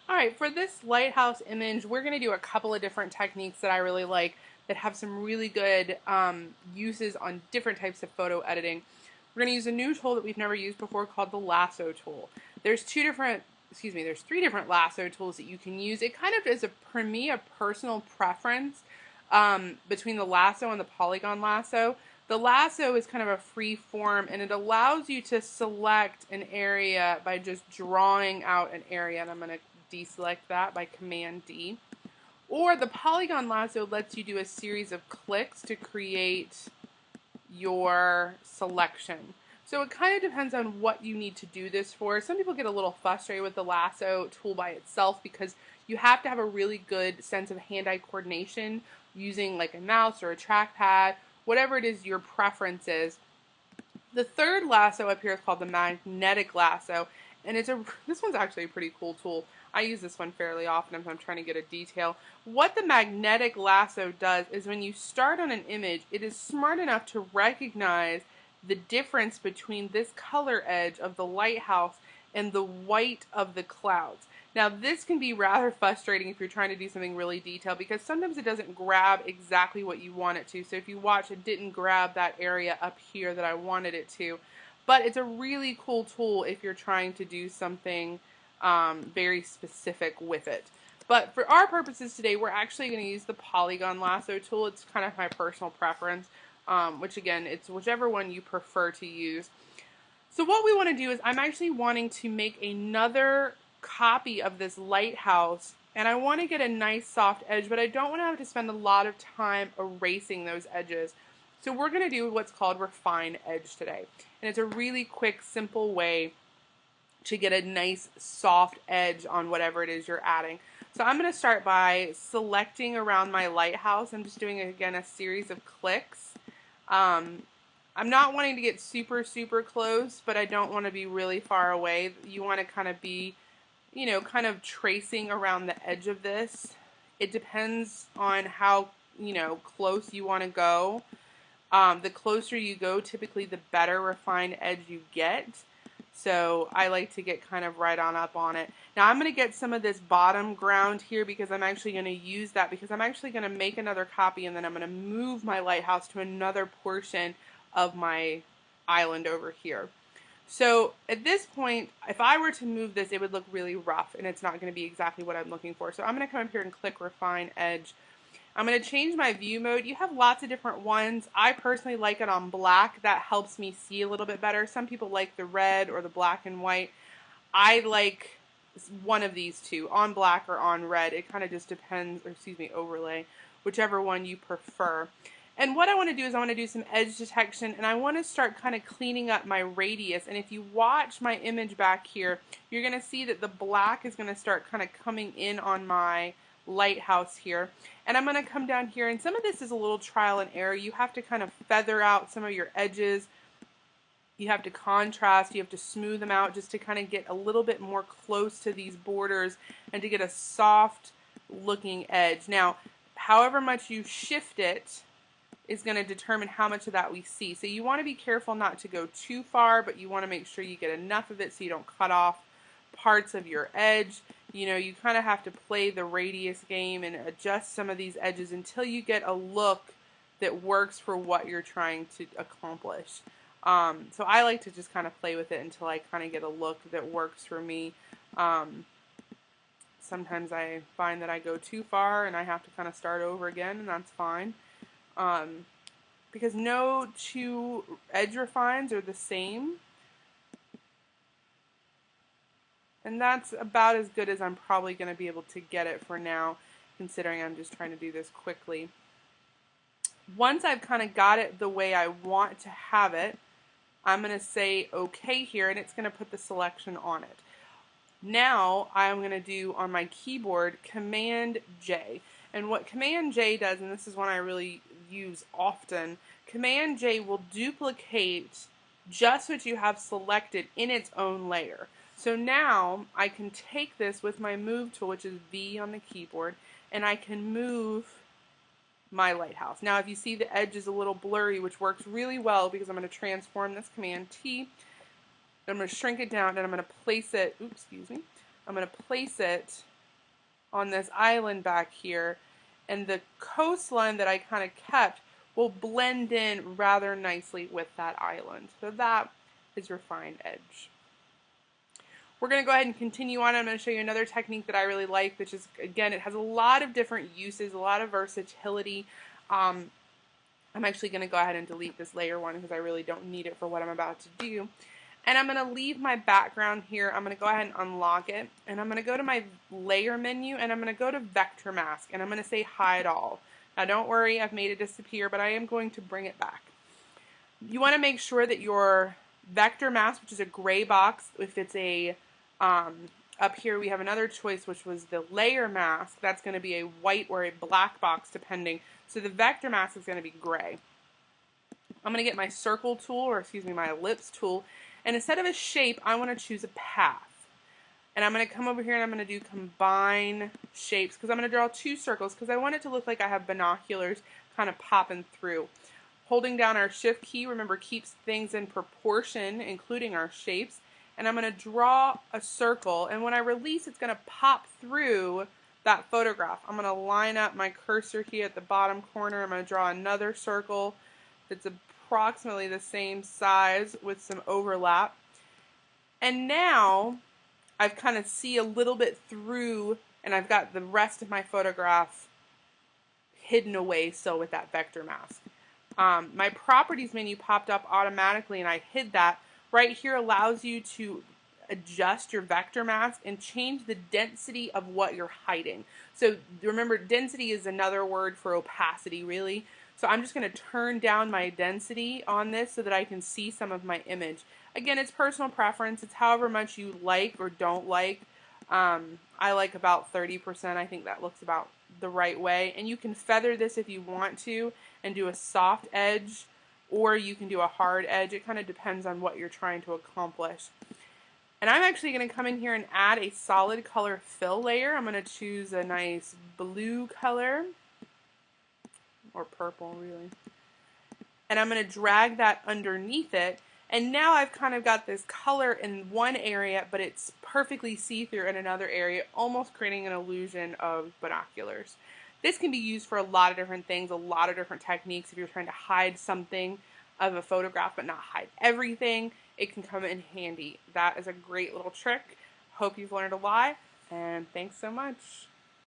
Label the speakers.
Speaker 1: Alright, for this lighthouse image, we're going to do a couple of different techniques that I really like that have some really good uses on different types of photo editing. We're going to use a new tool that we've never used before called the lasso tool. There's three different lasso tools that you can use. It kind of is, for me, a personal preference between the lasso and the polygon lasso. The lasso is kind of a free form, and it allows you to select an area by just drawing out an area, and I'm going to deselect that by Command D. Or the polygon lasso lets you do a series of clicks to create your selection. So it kind of depends on what you need to do this for. Some people get a little frustrated with the lasso tool by itself because you have to have a really good sense of hand-eye coordination using like a mouse or a trackpad, whatever it is your preference is. The third lasso up here is called the magnetic lasso, and this one's actually a pretty cool tool. I use this one fairly often if I'm trying to get a detail. What the magnetic lasso does is when you start on an image, it is smart enough to recognize the difference between this color edge of the lighthouse and the white of the clouds. Now this can be rather frustrating if you're trying to do something really detailed because sometimes it doesn't grab exactly what you want it to. So if you watch, it didn't grab that area up here that I wanted it to. But it's a really cool tool if you're trying to do something very specific with it. But for our purposes today, we're actually going to use the polygon lasso tool. It's kind of my personal preference, which again, it's whichever one you prefer to use. So what we want to do is I'm actually wanting to make another copy of this lighthouse, and I want to get a nice soft edge, but I don't want to have to spend a lot of time erasing those edges. So we're going to do what's called refine edge today. And it's a really quick, simple way to get a nice soft edge on whatever it is you're adding. So I'm going to start by selecting around my lighthouse. I'm just doing, again, a series of clicks. I'm not wanting to get super, super close, but I don't want to be really far away. You want to kind of be, kind of tracing around the edge of this. It depends on how, close you want to go. The closer you go, typically the better refined edge you get. So I like to get kind of right on up on it. Now I'm going to get some of this bottom ground here because I'm actually going to use that because I'm actually going to make another copy and then I'm going to move my lighthouse to another portion of my island over here. So at this point, if I were to move this, it would look really rough and it's not going to be exactly what I'm looking for. So I'm going to come up here and click Refine Edge. I'm going to change my view mode. You have lots of different ones. I personally like it on black. That helps me see a little bit better. Some people like the red or the black and white. I like one of these two, on black or on red. It kind of just depends, or excuse me, overlay, whichever one you prefer. And what I want to do is I want to do some edge detection, and I want to start kind of cleaning up my radius. And if you watch my image back here, you're going to see that the black is going to start kind of coming in on my lighthouse here. And I'm going to come down here, and some of this is a little trial and error. You have to kind of feather out some of your edges. You have to contrast, you have to smooth them out just to kind of get a little bit more close to these borders and to get a soft looking edge. Now, however much you shift it is going to determine how much of that we see. So you want to be careful not to go too far, but you want to make sure you get enough of it so you don't cut off parts of your edge. You kind of have to play the radius game and adjust some of these edges until you get a look that works for what you're trying to accomplish. So I like to just kind of play with it until I kind of get a look that works for me. Sometimes I find that I go too far and I have to kind of start over again, and that's fine. Because no two edge refines are the same. And that's about as good as I'm probably going to be able to get it for now, considering I'm just trying to do this quickly. Once I've kind of got it the way I want to have it, I'm going to say OK here, and it's going to put the selection on it. Now I'm going to do on my keyboard Command J. And what Command J does, and this is one I really use often, Command J will duplicate just what you have selected in its own layer. So now I can take this with my move tool, which is V on the keyboard, and I can move my lighthouse. Now if you see the edge is a little blurry, which works really well because I'm going to transform this Command T. I'm going to shrink it down and I'm going to place it, I'm going to place it on this island back here, and the coastline that I kind of kept will blend in rather nicely with that island. So that is refined edge. We're going to go ahead and continue on. I'm going to show you another technique that I really like, which is, again, it has a lot of different uses, a lot of versatility. I'm actually going to go ahead and delete this layer one because I really don't need it for what I'm about to do. And I'm going to leave my background here. I'm going to go ahead and unlock it. And I'm going to go to my layer menu and I'm going to go to vector mask and I'm going to say hide all. Now don't worry, I've made it disappear, but I am going to bring it back. You want to make sure that your vector mask, which is a gray box, if it's a, up here we have another choice, which was the layer mask. That's going to be a white or a black box depending. So the vector mask is going to be gray. I'm going to get my circle tool, or excuse me, my ellipse tool, and instead of a shape, I want to choose a path. And I'm going to come over here and I'm going to do combine shapes because I'm going to draw two circles because I want it to look like I have binoculars kind of popping through. Holding down our shift key, remember, keeps things in proportion, including our shapes. And I'm going to draw a circle, and when I release, it's going to pop through that photograph. I'm going to line up my cursor here at the bottom corner. I'm going to draw another circle that's approximately the same size with some overlap. And now I've kind of see a little bit through, and I've got the rest of my photograph hidden away still with that vector mask. My properties menu popped up automatically and I hid that. Right here allows you to adjust your vector mask and change the density of what you're hiding. So remember, density is another word for opacity, really. So I'm just going to turn down my density on this so that I can see some of my image. Again, it's personal preference. It's however much you like or don't like. I like about 30%. I think that looks about the right way. And you can feather this if you want to and do a soft edge, or you can do a hard edge. It kind of depends on what you're trying to accomplish. And I'm actually going to come in here and add a solid color fill layer. I'm going to choose a nice blue color, or purple really. And I'm going to drag that underneath it. And now I've kind of got this color in one area, but it's perfectly see-through in another area, almost creating an illusion of binoculars. This can be used for a lot of different things, a lot of different techniques. If you're trying to hide something of a photograph but not hide everything, it can come in handy. That is a great little trick. Hope you've learned a lot, and thanks so much.